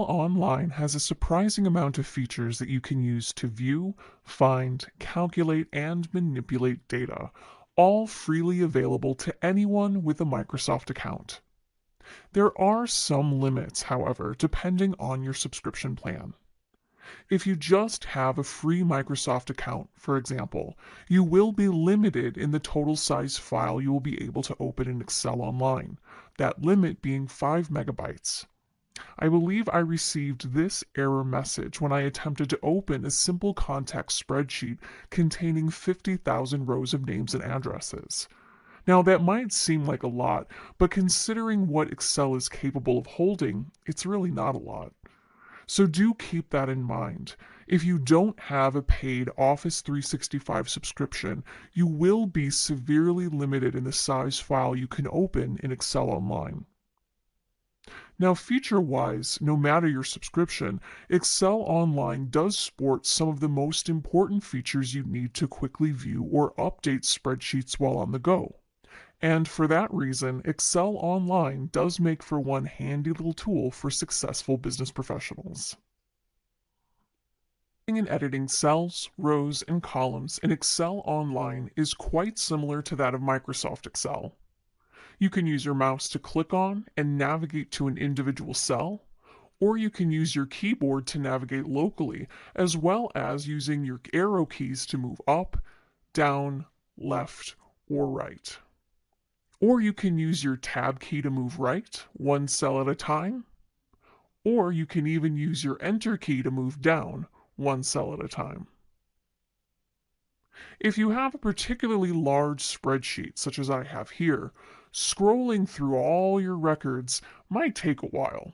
Online has a surprising amount of features that you can use to view, find, calculate, and manipulate data, all freely available to anyone with a Microsoft account. There are some limits, however, depending on your subscription plan. If you just have a free Microsoft account, for example, you will be limited in the total size file you will be able to open in Excel Online, that limit being 5 megabytes. I believe I received this error message when I attempted to open a simple contact spreadsheet containing 50,000 rows of names and addresses. Now, that might seem like a lot, but considering what Excel is capable of holding, it's really not a lot. So do keep that in mind. If you don't have a paid Office 365 subscription, you will be severely limited in the size file you can open in Excel Online. Now, feature-wise, no matter your subscription, Excel Online does sport some of the most important features you need to quickly view or update spreadsheets while on the go. And for that reason, Excel Online does make for one handy little tool for successful business professionals. And editing cells, rows, and columns in Excel Online is quite similar to that of Microsoft Excel. You can use your mouse to click on and navigate to an individual cell, or you can use your keyboard to navigate locally, as well as using your arrow keys to move up, down, left, or right. Or you can use your tab key to move right, one cell at a time, or you can even use your enter key to move down, one cell at a time. If you have a particularly large spreadsheet, such as I have here, scrolling through all your records might take a while.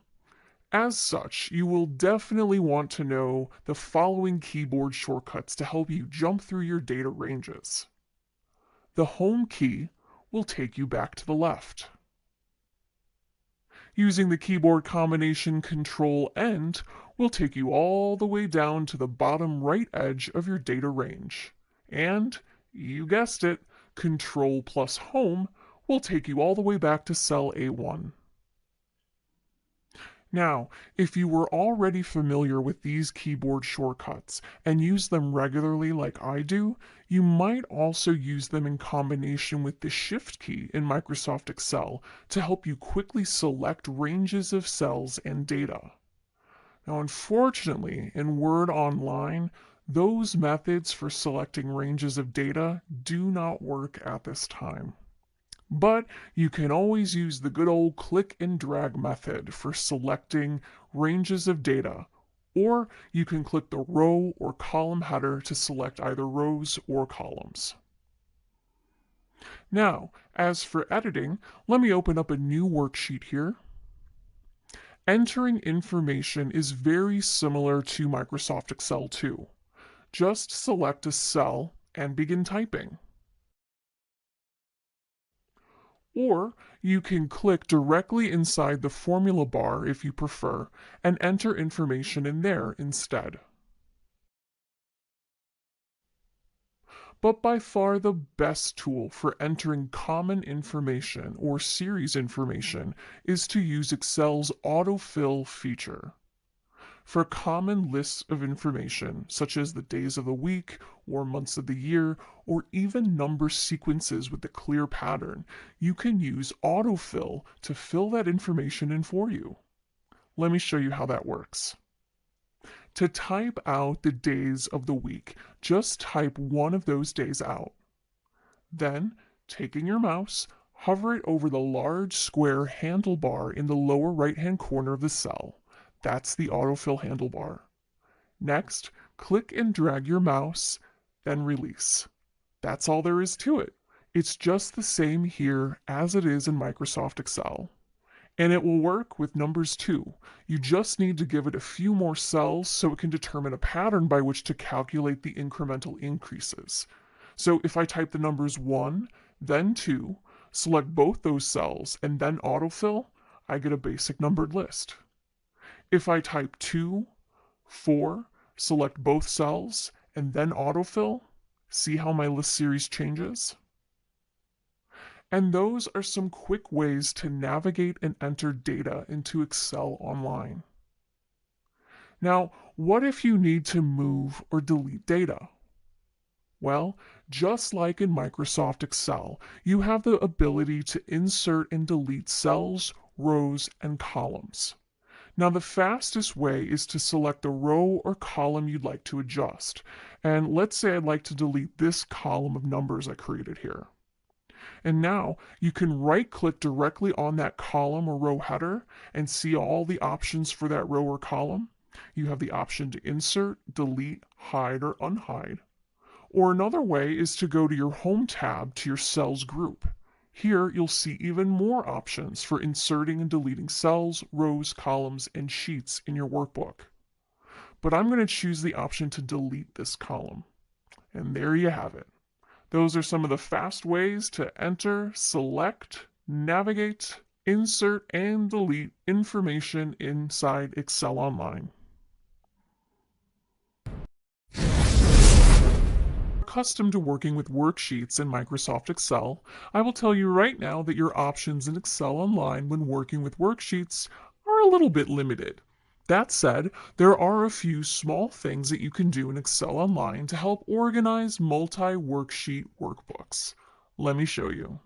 As such, you will definitely want to know the following keyboard shortcuts to help you jump through your data ranges. The Home key will take you back to the left. Using the keyboard combination Control-End will take you all the way down to the bottom right edge of your data range. And, you guessed it, Control plus Home will take you all the way back to cell A1. Now, if you were already familiar with these keyboard shortcuts and use them regularly like I do, you might also use them in combination with the Shift key in Microsoft Excel to help you quickly select ranges of cells and data. Now, unfortunately, in Word Online, those methods for selecting ranges of data do not work at this time. But you can always use the good old click and drag method for selecting ranges of data, or you can click the row or column header to select either rows or columns. Now, as for editing, let me open up a new worksheet here. Entering information is very similar to Microsoft Excel 2. Just select a cell and begin typing. Or you can click directly inside the formula bar if you prefer and enter information in there instead. But by far the best tool for entering common information or series information is to use Excel's autofill feature. For common lists of information, such as the days of the week, or months of the year, or even number sequences with a clear pattern, you can use autofill to fill that information in for you. Let me show you how that works. To type out the days of the week, just type one of those days out. Then, taking your mouse, hover it over the large square handlebar in the lower right-hand corner of the cell. That's the autofill handlebar. Next, click and drag your mouse, then release. That's all there is to it. It's just the same here as it is in Microsoft Excel. And it will work with numbers too. You just need to give it a few more cells so it can determine a pattern by which to calculate the incremental increases. So if I type the numbers 1, then 2, select both those cells, and then autofill, I get a basic numbered list. If I type 2, 4, select both cells, and then autofill, see how my list series changes? And those are some quick ways to navigate and enter data into Excel Online. Now, what if you need to move or delete data? Well, just like in Microsoft Excel, you have the ability to insert and delete cells, rows, and columns. Now, the fastest way is to select a row or column you'd like to adjust. And let's say I'd like to delete this column of numbers I created here. And now you can right-click directly on that column or row header and see all the options for that row or column. You have the option to insert, delete, hide, or unhide. Or another way is to go to your Home tab to your Cells group. Here you'll see even more options for inserting and deleting cells, rows, columns, and sheets in your workbook. But I'm going to choose the option to delete this column. And there you have it. Those are some of the fast ways to enter, select, navigate, insert, and delete information inside Excel Online. Accustomed to working with worksheets in Microsoft Excel, I will tell you right now that your options in Excel Online when working with worksheets are a little bit limited. That said, there are a few small things that you can do in Excel Online to help organize multi-worksheet workbooks. Let me show you.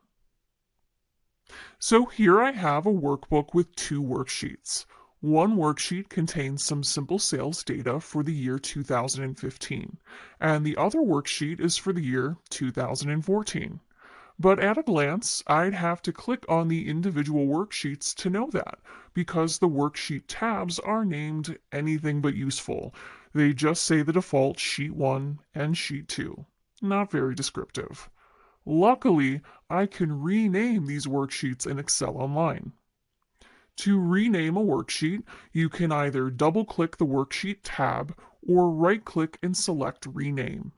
So here I have a workbook with two worksheets. One worksheet contains some simple sales data for the year 2015, and the other worksheet is for the year 2014. But at a glance, I'd have to click on the individual worksheets to know that, because the worksheet tabs are named anything but useful. They just say the default Sheet 1 and Sheet 2. Not very descriptive. Luckily, I can rename these worksheets in Excel Online. To rename a worksheet, you can either double-click the Worksheet tab or right-click and select Rename.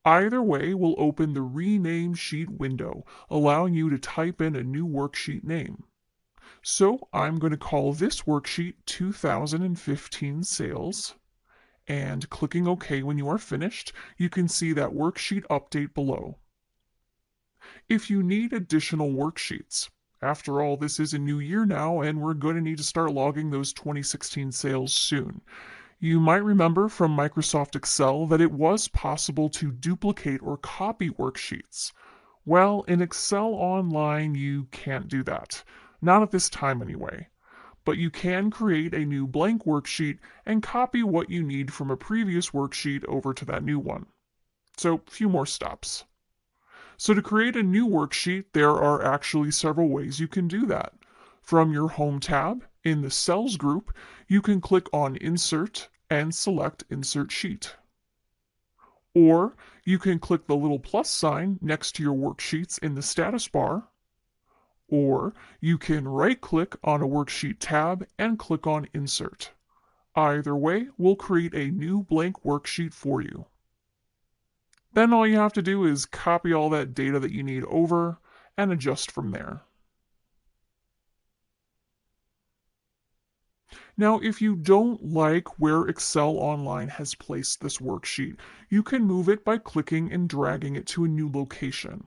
Either way will open the Rename Sheet window, allowing you to type in a new worksheet name. So I'm going to call this worksheet 2015 Sales, and clicking OK when you are finished, you can see that worksheet update below. If you need additional worksheets, after all, this is a new year now, and we're going to need to start logging those 2016 sales soon. You might remember from Microsoft Excel that it was possible to duplicate or copy worksheets. Well, in Excel Online, you can't do that. Not at this time, anyway. But you can create a new blank worksheet and copy what you need from a previous worksheet over to that new one. So, a few more steps. So to create a new worksheet, there are actually several ways you can do that. From your Home tab, in the Cells group, you can click on Insert and select Insert Sheet. Or you can click the little plus sign next to your worksheets in the status bar. Or you can right-click on a worksheet tab and click on Insert. Either way will create a new blank worksheet for you. Then all you have to do is copy all that data that you need over and adjust from there. Now, if you don't like where Excel Online has placed this worksheet, you can move it by clicking and dragging it to a new location.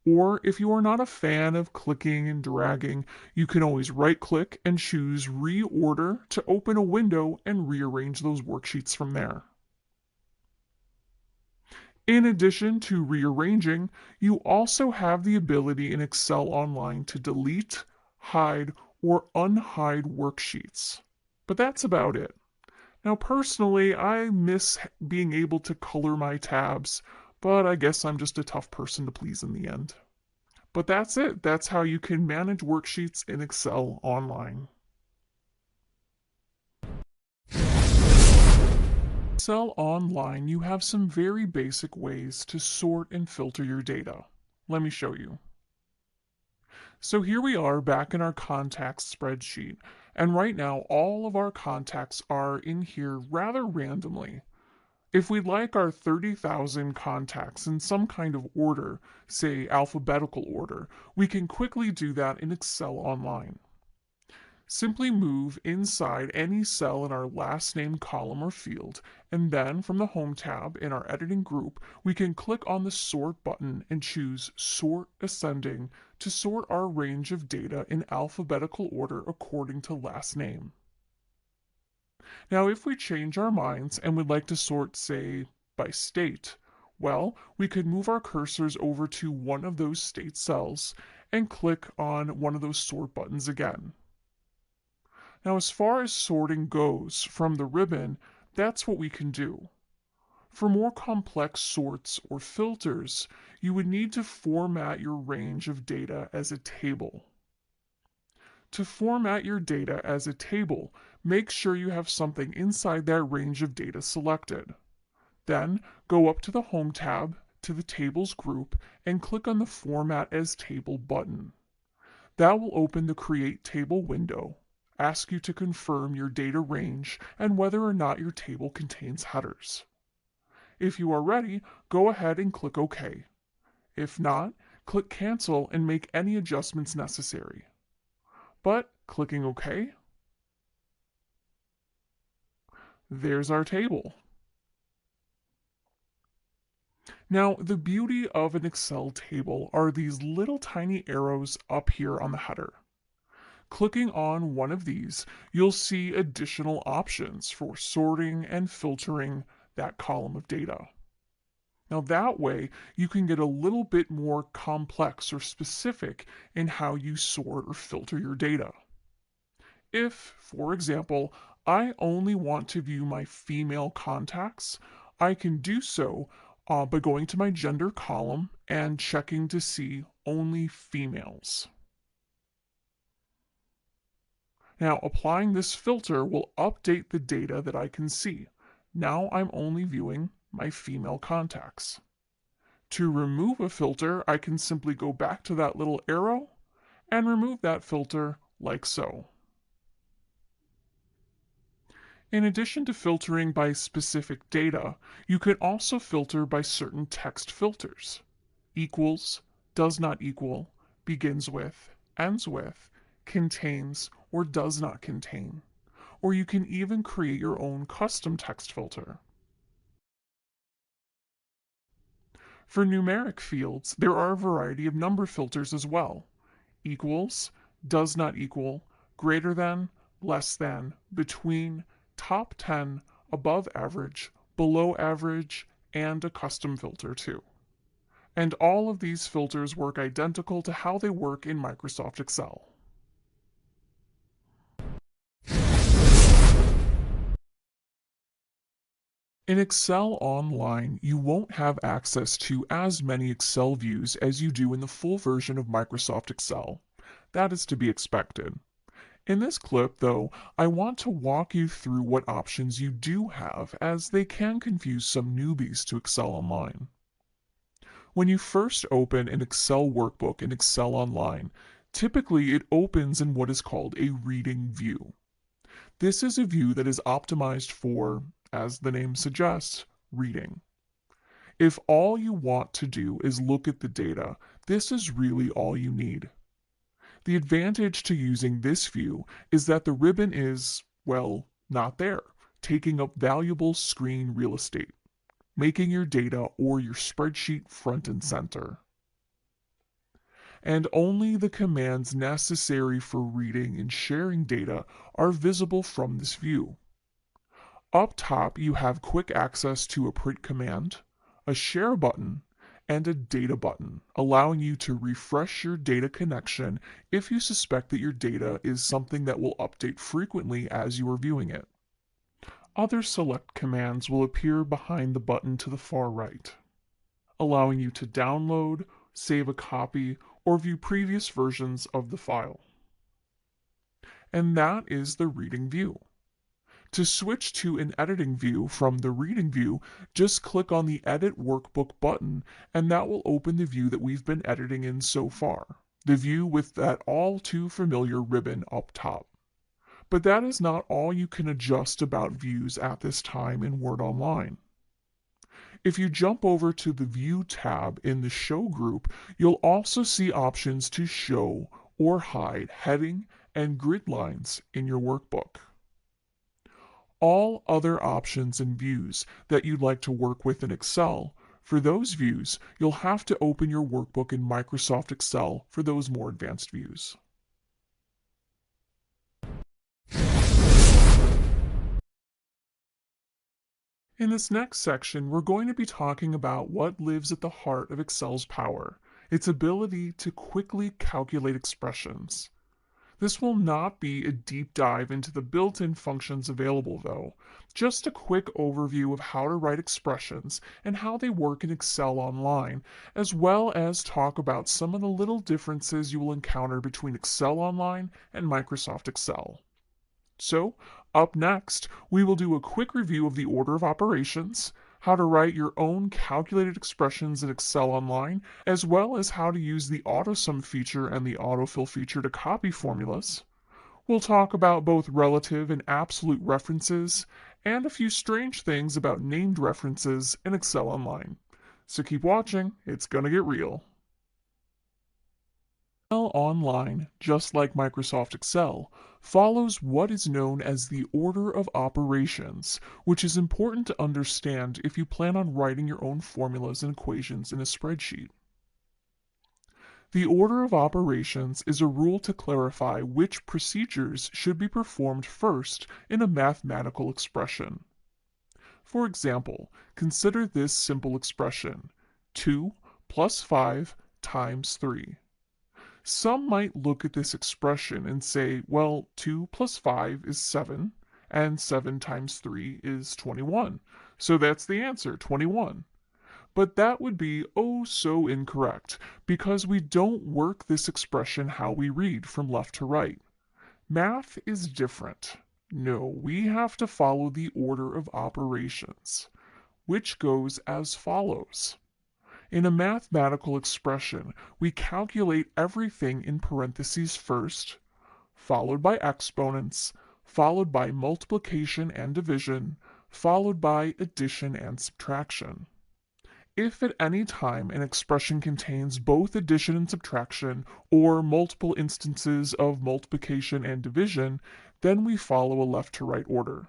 Or if you are not a fan of clicking and dragging, you can always right-click and choose Reorder to open a window and rearrange those worksheets from there. In addition to rearranging, you also have the ability in Excel Online to delete, hide, or unhide worksheets. But that's about it. Now, personally, I miss being able to color my tabs, but I guess I'm just a tough person to please in the end. But that's it. That's how you can manage worksheets in Excel Online. Excel Online, you have some very basic ways to sort and filter your data. Let me show you. So here we are back in our contacts spreadsheet, and right now all of our contacts are in here rather randomly. If we'd like our 30,000 contacts in some kind of order, say alphabetical order, we can quickly do that in Excel Online. Simply move inside any cell in our last name column or field, and then from the Home tab in our editing group, we can click on the Sort button and choose Sort Ascending to sort our range of data in alphabetical order according to last name. Now, if we change our minds and would like to sort, say, by state, well, we could move our cursors over to one of those state cells and click on one of those sort buttons again. Now, as far as sorting goes from the ribbon, that's what we can do. For more complex sorts or filters, you would need to format your range of data as a table. To format your data as a table, make sure you have something inside that range of data selected. Then go up to the Home tab, to the Tables group, and click on the Format as Table button. That will open the Create Table window, ask you to confirm your data range and whether or not your table contains headers. If you are ready, go ahead and click OK. If not, click Cancel and make any adjustments necessary. But clicking OK, there's our table. Now, the beauty of an Excel table are these little tiny arrows up here on the header. Clicking on one of these, you'll see additional options for sorting and filtering that column of data. Now, that way, you can get a little bit more complex or specific in how you sort or filter your data. If, for example, I only want to view my female contacts, I can do so by going to my gender column and checking to see only females. Now, applying this filter will update the data that I can see. Now I'm only viewing my female contacts. To remove a filter, I can simply go back to that little arrow and remove that filter like so. In addition to filtering by specific data, you can also filter by certain text filters. Equals, does not equal, begins with, ends with, contains, or does not contain. Or you can even create your own custom text filter. For numeric fields, there are a variety of number filters as well. Equals, does not equal, greater than, less than, between, top 10, above average, below average, and a custom filter too. And all of these filters work identical to how they work in Microsoft Excel. In Excel Online, you won't have access to as many Excel views as you do in the full version of Microsoft Excel. That is to be expected. In this clip, though, I want to walk you through what options you do have, as they can confuse some newbies to Excel Online. When you first open an Excel workbook in Excel Online, typically it opens in what is called a reading view. This is a view that is optimized for, as the name suggests, reading. If all you want to do is look at the data, this is really all you need. The advantage to using this view is that the ribbon is, well, not there, taking up valuable screen real estate, making your data or your spreadsheet front and center. And only the commands necessary for reading and sharing data are visible from this view. Up top, you have quick access to a print command, a share button, and a data button, allowing you to refresh your data connection if you suspect that your data is something that will update frequently as you are viewing it. Other select commands will appear behind the button to the far right, allowing you to download, save a copy, or view previous versions of the file. And that is the reading view. To switch to an editing view from the reading view, just click on the Edit Workbook button, and that will open the view that we've been editing in so far, the view with that all too familiar ribbon up top. But that is not all you can adjust about views at this time in Word Online. If you jump over to the View tab in the Show group, you'll also see options to show or hide heading and grid lines in your workbook. All other options and views that you'd like to work with in Excel, for those views, you'll have to open your workbook in Microsoft Excel for those more advanced views. In this next section, we're going to be talking about what lives at the heart of Excel's power, its ability to quickly calculate expressions. This will not be a deep dive into the built-in functions available though, just a quick overview of how to write expressions and how they work in Excel Online, as well as talk about some of the little differences you will encounter between Excel Online and Microsoft Excel. So, up next, we will do a quick review of the order of operations, how to write your own calculated expressions in Excel Online, as well as how to use the AutoSum feature and the autofill feature to copy formulas. We'll talk about both relative and absolute references, and a few strange things about named references in Excel Online. So keep watching, it's gonna get real. Excel Online, just like Microsoft Excel, follows what is known as the order of operations, which is important to understand if you plan on writing your own formulas and equations in a spreadsheet. The order of operations is a rule to clarify which procedures should be performed first in a mathematical expression. For example, consider this simple expression, 2 plus 5 times 3. Some might look at this expression and say, well, 2 plus 5 is 7, and 7 times 3 is 21. So that's the answer, 21. But that would be oh so incorrect, because we don't work this expression how we read from left to right. Math is different. No, we have to follow the order of operations, which goes as follows. In a mathematical expression, we calculate everything in parentheses first, followed by exponents, followed by multiplication and division, followed by addition and subtraction. If at any time an expression contains both addition and subtraction, or multiple instances of multiplication and division, then we follow a left to right order.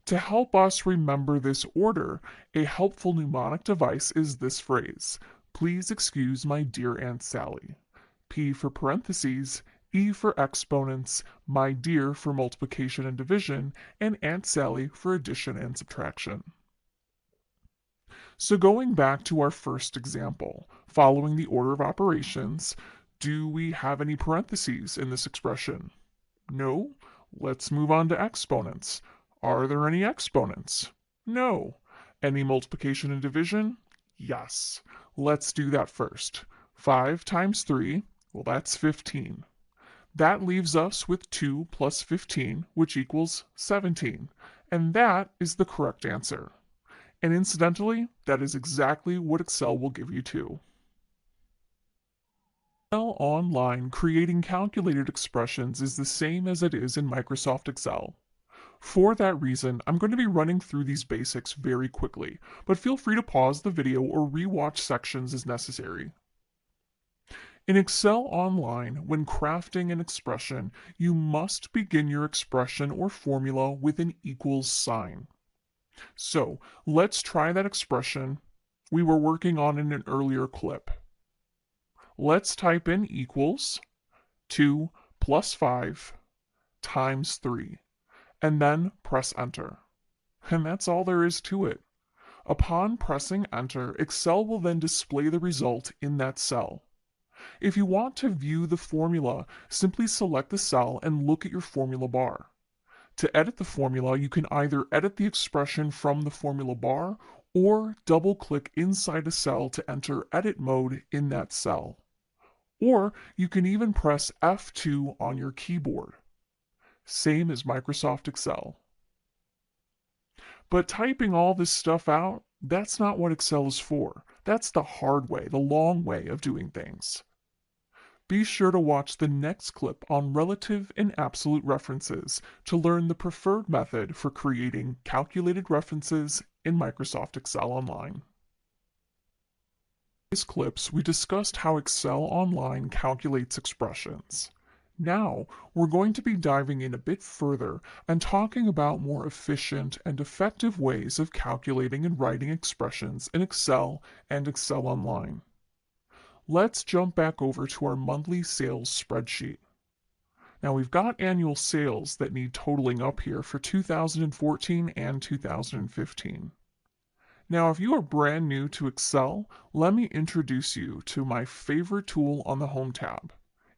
To help us remember this order, a helpful mnemonic device is this phrase, "Please excuse my dear Aunt Sally." P for parentheses, E for exponents, my dear for multiplication and division, and Aunt Sally for addition and subtraction. So going back to our first example, following the order of operations, do we have any parentheses in this expression? No? Let's move on to exponents. Are there any exponents? No. Any multiplication and division? Yes. Let's do that first. 5 times 3, well, that's 15. That leaves us with 2 plus 15, which equals 17. And that is the correct answer. And incidentally, that is exactly what Excel will give you too. Excel Online creating calculated expressions is the same as it is in Microsoft Excel. For that reason, I'm going to be running through these basics very quickly, but feel free to pause the video or rewatch sections as necessary. In Excel Online, when crafting an expression, you must begin your expression or formula with an equals sign. So let's try that expression we were working on in an earlier clip. Let's type in equals 2 plus 5 times 3, and then press enter. And that's all there is to it. Upon pressing enter, Excel will then display the result in that cell. If you want to view the formula, simply select the cell and look at your formula bar. To edit the formula, you can either edit the expression from the formula bar or double-click inside a cell to enter edit mode in that cell. Or you can even press F2 on your keyboard. Same as Microsoft Excel. But typing all this stuff out, that's not what Excel is for. That's the hard way, the long way of doing things. Be sure to watch the next clip on relative and absolute references to learn the preferred method for creating calculated references in Microsoft Excel Online. In these clips, we discussed how Excel Online calculates expressions. Now, we're going to be diving in a bit further and talking about more efficient and effective ways of calculating and writing expressions in Excel and Excel Online. Let's jump back over to our monthly sales spreadsheet. Now we've got annual sales that need totaling up here for 2014 and 2015. Now, if you are brand new to Excel, let me introduce you to my favorite tool on the Home tab.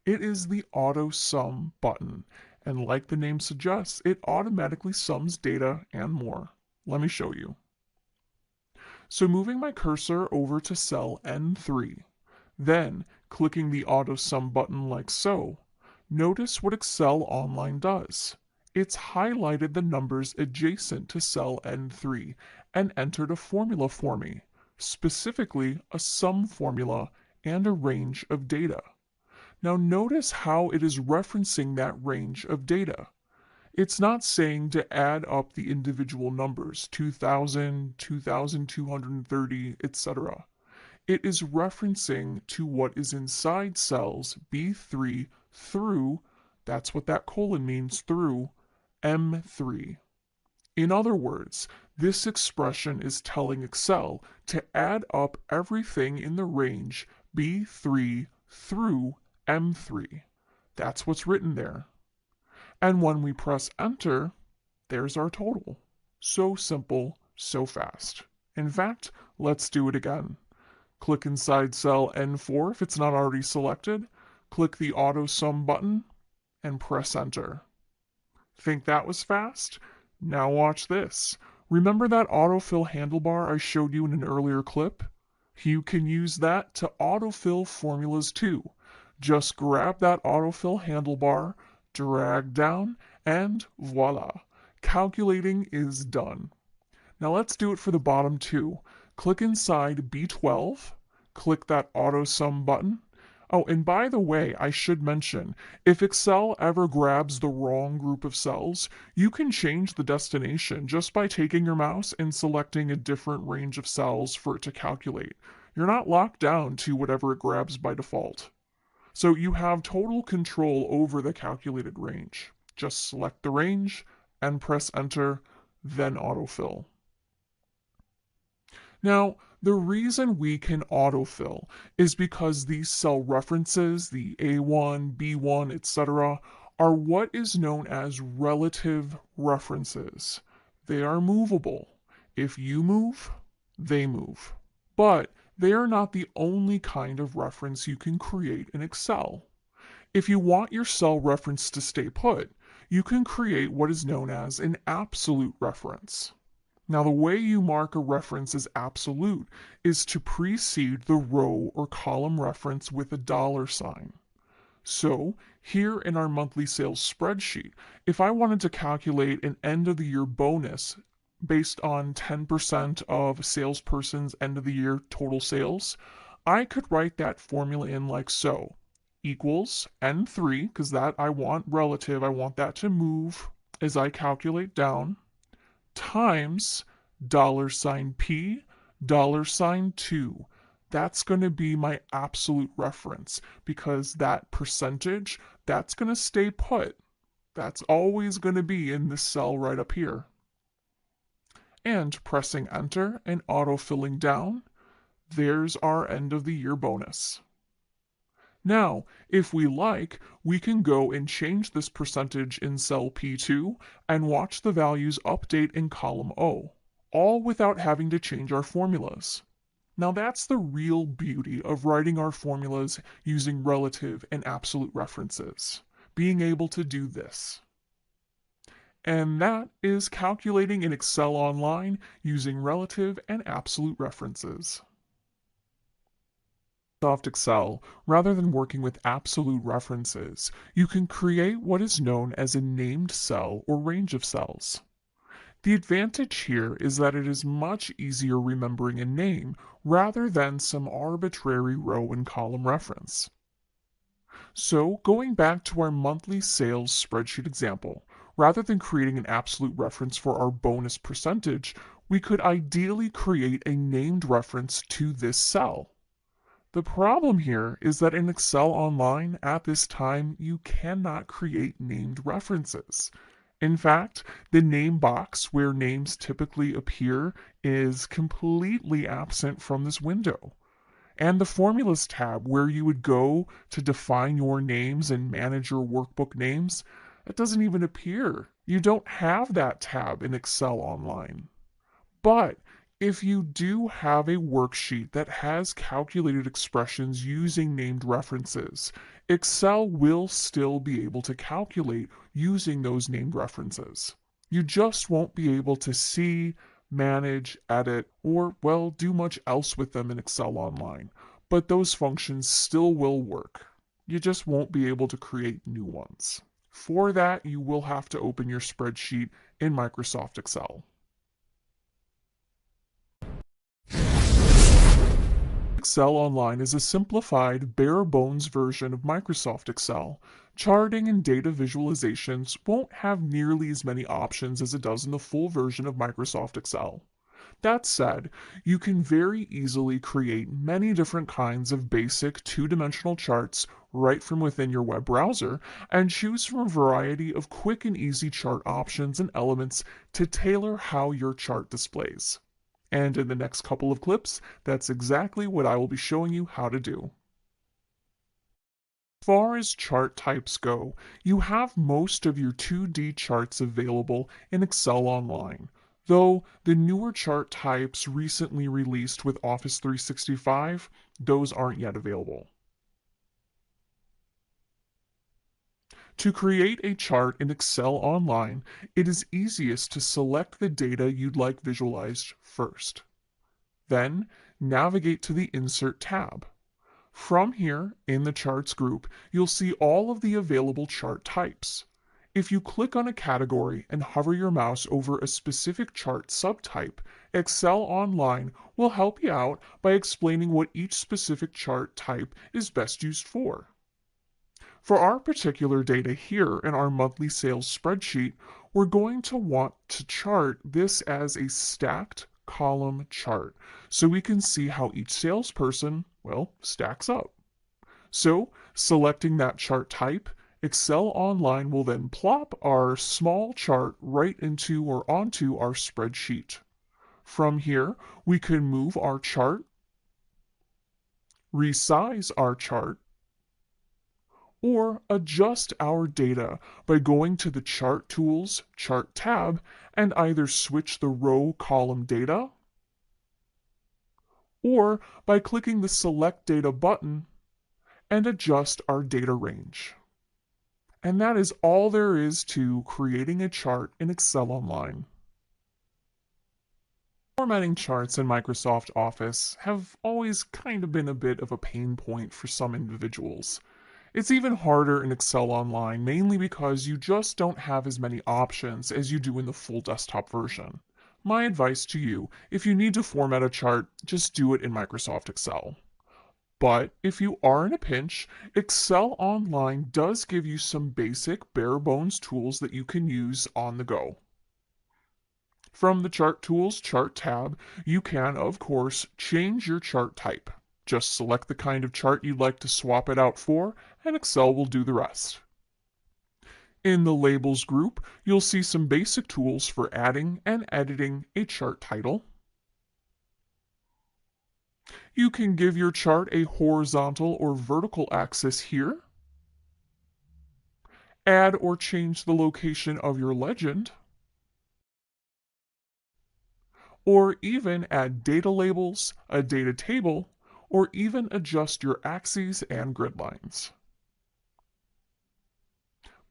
It is the Auto Sum button, and like the name suggests, it automatically sums data and more. Let me show you. So moving my cursor over to cell N3, then clicking the Auto Sum button like so, notice what Excel Online does. It's highlighted the numbers adjacent to cell N3 and entered a formula for me, specifically a sum formula and a range of data. Now notice how it is referencing that range of data. It's not saying to add up the individual numbers, 2000, 2230, etc. It is referencing to what is inside cells B3 through, that's what that colon means, through M3. In other words, this expression is telling Excel to add up everything in the range B3 through M3. That's what's written there. And when we press enter, there's our total. So simple, so fast. In fact, let's do it again. Click inside cell N4 if it's not already selected, click the Auto Sum button, and press enter. Think that was fast? Now watch this. Remember that autofill handlebar I showed you in an earlier clip? You can use that to autofill formulas too. Just grab that autofill handlebar, drag down, and voila! Calculating is done. Now let's do it for the bottom two. Click inside B12, click that Auto Sum button. Oh, and by the way, I should mention, if Excel ever grabs the wrong group of cells, you can change the destination just by taking your mouse and selecting a different range of cells for it to calculate. You're not locked down to whatever it grabs by default. So you have total control over the calculated range. Just select the range and press enter, then autofill. Now, the reason we can autofill is because these cell references, the A1, B1, etc., are what is known as relative references. They are movable. If you move, they move. But they are not the only kind of reference you can create in Excel. If you want your cell reference to stay put, you can create what is known as an absolute reference. Now, the way you mark a reference as absolute is to precede the row or column reference with a $sign. So, here in our monthly sales spreadsheet, if I wanted to calculate an end of the year bonus based on 10% of a salesperson's end of the year total sales, I could write that formula in like so. Equals N3, because that I want relative, I want that to move as I calculate down, times $P, $2. That's going to be my absolute reference because that percentage, that's going to stay put. That's always going to be in this cell right up here. And pressing enter and auto-filling down, there's our end of the year bonus. Now, if we like, we can go and change this percentage in cell P2 and watch the values update in column O, all without having to change our formulas. Now that's the real beauty of writing our formulas using relative and absolute references, being able to do this. And that is calculating in Excel Online using relative and absolute references. Microsoft Excel, rather than working with absolute references, you can create what is known as a named cell or range of cells. The advantage here is that it is much easier remembering a name rather than some arbitrary row and column reference. So, going back to our monthly sales spreadsheet example, rather than creating an absolute reference for our bonus percentage, we could ideally create a named reference to this cell. The problem here is that in Excel Online at this time, you cannot create named references. In fact, the name box where names typically appear is completely absent from this window. And the Formulas tab, where you would go to define your names and manage your workbook names, that doesn't even appear. You don't have that tab in Excel Online. But if you do have a worksheet that has calculated expressions using named references, Excel will still be able to calculate using those named references. You just won't be able to see, manage, edit, or, well, do much else with them in Excel Online. But those functions still will work. You just won't be able to create new ones. For that, you will have to open your spreadsheet in Microsoft Excel. Excel Online is a simplified, bare-bones version of Microsoft Excel. Charting and data visualizations won't have nearly as many options as it does in the full version of Microsoft Excel. That said, you can very easily create many different kinds of basic two-dimensional charts right from within your web browser and choose from a variety of quick and easy chart options and elements to tailor how your chart displays. And in the next couple of clips, that's exactly what I will be showing you how to do. As far as chart types go, you have most of your 2D charts available in Excel Online, though the newer chart types recently released with Office 365, those aren't yet available. To create a chart in Excel Online, it is easiest to select the data you'd like visualized first. Then, navigate to the Insert tab. From here, in the Charts group, you'll see all of the available chart types. If you click on a category and hover your mouse over a specific chart subtype, Excel Online will help you out by explaining what each specific chart type is best used for. For our particular data here in our monthly sales spreadsheet, we're going to want to chart this as a stacked column chart so we can see how each salesperson, well, stacks up. So, selecting that chart type, Excel Online will then plop our small chart right into or onto our spreadsheet. From here, we can move our chart, resize our chart, or adjust our data by going to the Chart Tools Chart tab and either switch the row column data or by clicking the Select Data button and adjust our data range. And that is all there is to creating a chart in Excel Online. Formatting charts in Microsoft Office have always kind of been a bit of a pain point for some individuals. It's even harder in Excel Online, mainly because you just don't have as many options as you do in the full desktop version. My advice to you, if you need to format a chart, just do it in Microsoft Excel. But if you are in a pinch, Excel Online does give you some basic bare bones tools that you can use on the go. From the Chart Tools Chart tab, you can, of course, change your chart type. Just select the kind of chart you'd like to swap it out for, and Excel will do the rest. In the Labels group, you'll see some basic tools for adding and editing a chart title. You can give your chart a horizontal or vertical axis here. Add or change the location of your legend. Or even add data labels, a data table, or even adjust your axes and grid lines.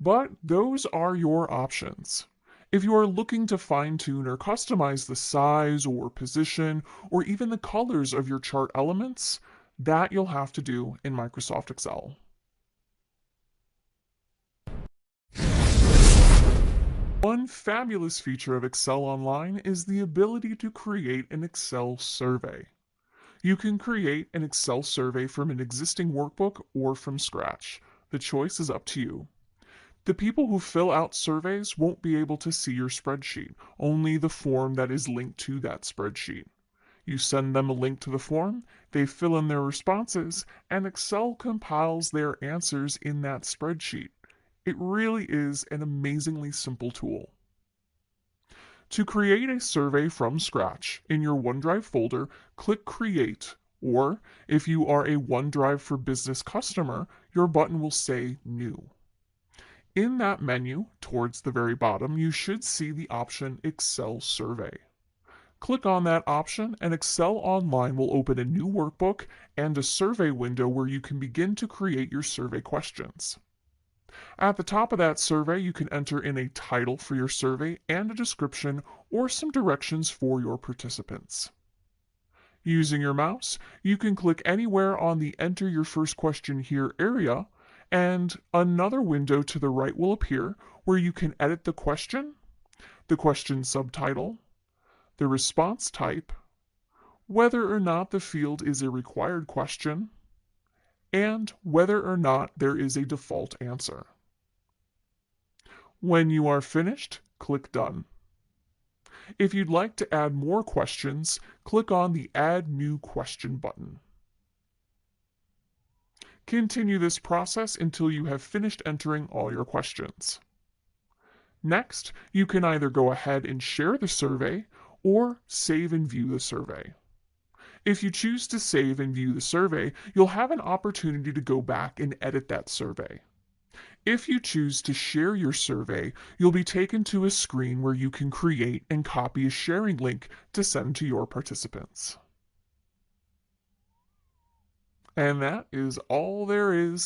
But those are your options. If you are looking to fine-tune or customize the size or position or even the colors of your chart elements, that you'll have to do in Microsoft Excel. One fabulous feature of Excel Online is the ability to create an Excel survey. You can create an Excel survey from an existing workbook or from scratch. The choice is up to you. The people who fill out surveys won't be able to see your spreadsheet, only the form that is linked to that spreadsheet. You send them a link to the form, they fill in their responses, and Excel compiles their answers in that spreadsheet. It really is an amazingly simple tool. To create a survey from scratch, in your OneDrive folder, click Create Or if you are a OneDrive for Business customer, your button will say New. In that menu, towards the very bottom, you should see the option Excel Survey. Click on that option and Excel Online will open a new workbook and a survey window where you can begin to create your survey questions. At the top of that survey, you can enter in a title for your survey and a description or some directions for your participants. Using your mouse, you can click anywhere on the Enter Your First Question Here area, and another window to the right will appear where you can edit the question subtitle, the response type, whether or not the field is a required question, and whether or not there is a default answer. When you are finished, click Done. If you'd like to add more questions, click on the Add New Question button. Continue this process until you have finished entering all your questions. Next, you can either go ahead and share the survey or save and view the survey. If you choose to save and view the survey, you'll have an opportunity to go back and edit that survey. If you choose to share your survey, you'll be taken to a screen where you can create and copy a sharing link to send to your participants. And that is all there is